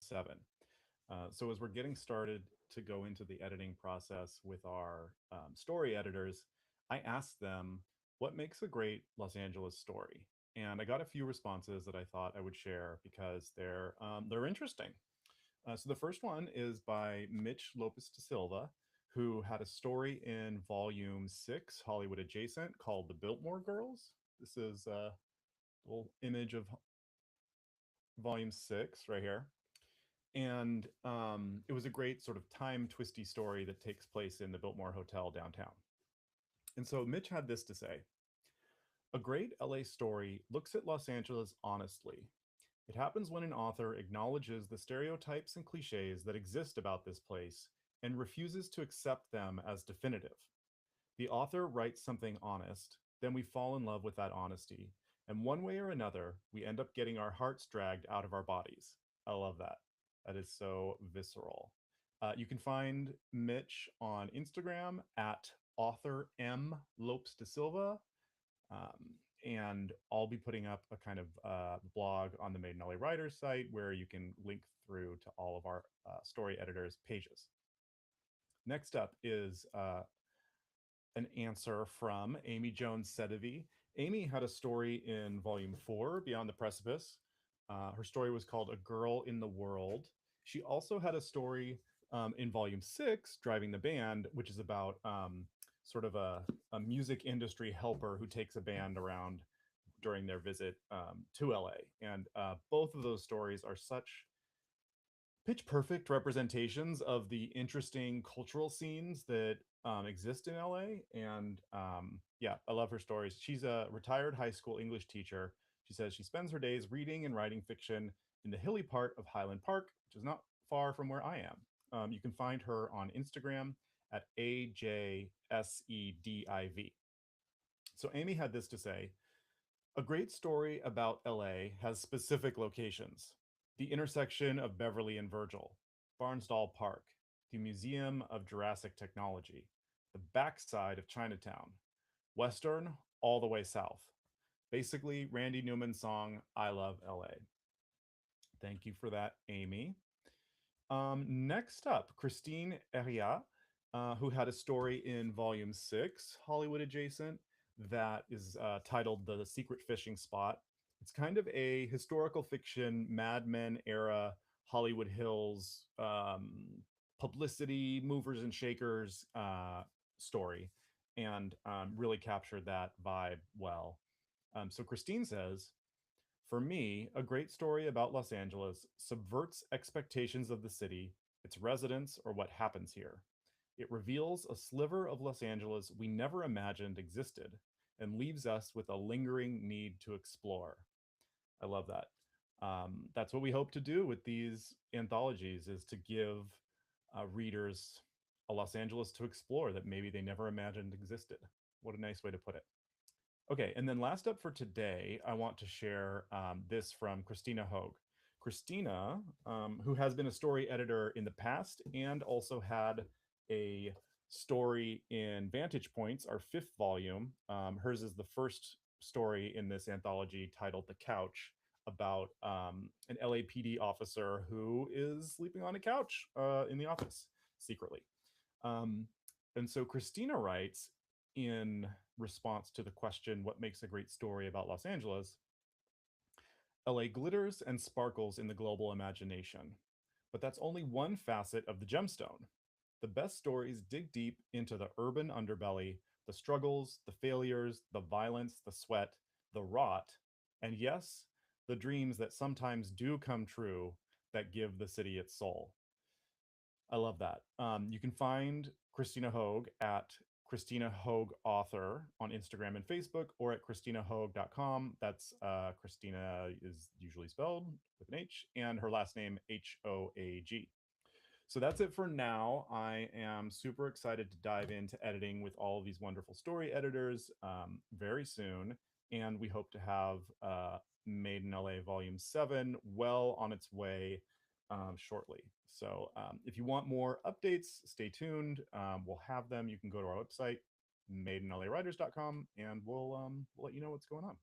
7. So, as we're getting started to go into the editing process with our story editors, I asked them what makes a great Los Angeles story, and I got a few responses that I thought I would share because they're interesting. So the first one is by Mitch Lopez de Silva, who had a story in Volume 6, Hollywood Adjacent, called The Biltmore Girls. This is a little image of Volume 6 right here. And it was a great sort of time twisty story that takes place in the Biltmore Hotel downtown. And so Mitch had this to say: a great LA story looks at Los Angeles honestly. It happens when an author acknowledges the stereotypes and cliches that exist about this place and refuses to accept them as definitive. The author writes something honest, then we fall in love with that honesty, and one way or another, we end up getting our hearts dragged out of our bodies. I love that. That is so visceral. You can find Mitch on Instagram at author M Lopes de Silva, and I'll be putting up a kind of blog on the Made in LA Writers site where you can link through to all of our story editors' pages. Next up is an answer from Amy Jones Sedavi. Amy had a story in Volume 4, Beyond the Precipice. Her story was called A Girl in the World. She also had a story in Volume 6, Driving the Band, which is about sort of a music industry helper who takes a band around during their visit to LA. And both of those stories are such pitch perfect representations of the interesting cultural scenes that exist in LA. And yeah, I love her stories. She's a retired high school English teacher. She says she spends her days reading and writing fiction in the hilly part of Highland Park, which is not far from where I am. You can find her on Instagram at AJSEDIV. So Amy had this to say: a great story about LA has specific locations: the intersection of Beverly and Virgil, Barnsdall Park, the Museum of Jurassic Technology, the backside of Chinatown, Western all the way south. Basically, Randy Newman's song, I Love LA. Thank you for that, Amy. Next up, Christine Heria, who had a story in Volume 6, Hollywood Adjacent, that is titled The Secret Fishing Spot. It's kind of a historical fiction, Mad Men era, Hollywood Hills, publicity, movers and shakers story, and really captured that vibe well. So Christine says, for me, a great story about Los Angeles subverts expectations of the city, its residents, or what happens here. It reveals a sliver of Los Angeles we never imagined existed and leaves us with a lingering need to explore. I love that. That's what we hope to do with these anthologies, is to give readers a Los Angeles to explore that maybe they never imagined existed. What a nice way to put it. Okay, and then last up for today, I want to share this from Christina Hogue. Christina, who has been a story editor in the past and also had a story in Vantage Points, our 5th volume. Hers is the first story in this anthology, titled The Couch, about an LAPD officer who is sleeping on a couch in the office secretly. Um, and so Christina writes, in response to the question, what makes a great story about Los Angeles? LA glitters and sparkles in the global imagination, but that's only one facet of the gemstone. The best stories dig deep into the urban underbelly, the struggles, the failures, the violence, the sweat, the rot, and yes, the dreams that sometimes do come true that give the city its soul. I love that. You can find Christina Hogue at Christina Hogue Author on Instagram and Facebook, or at ChristinaHogue.com. That's Christina is usually spelled with an H, and her last name Hoag. So that's it for now. I am super excited to dive into editing with all of these wonderful story editors very soon. And we hope to have Made in LA Volume 7 well on its way shortly. So if you want more updates, stay tuned. We'll have them. You can go to our website, madeinlawriters.com, and we'll let you know what's going on.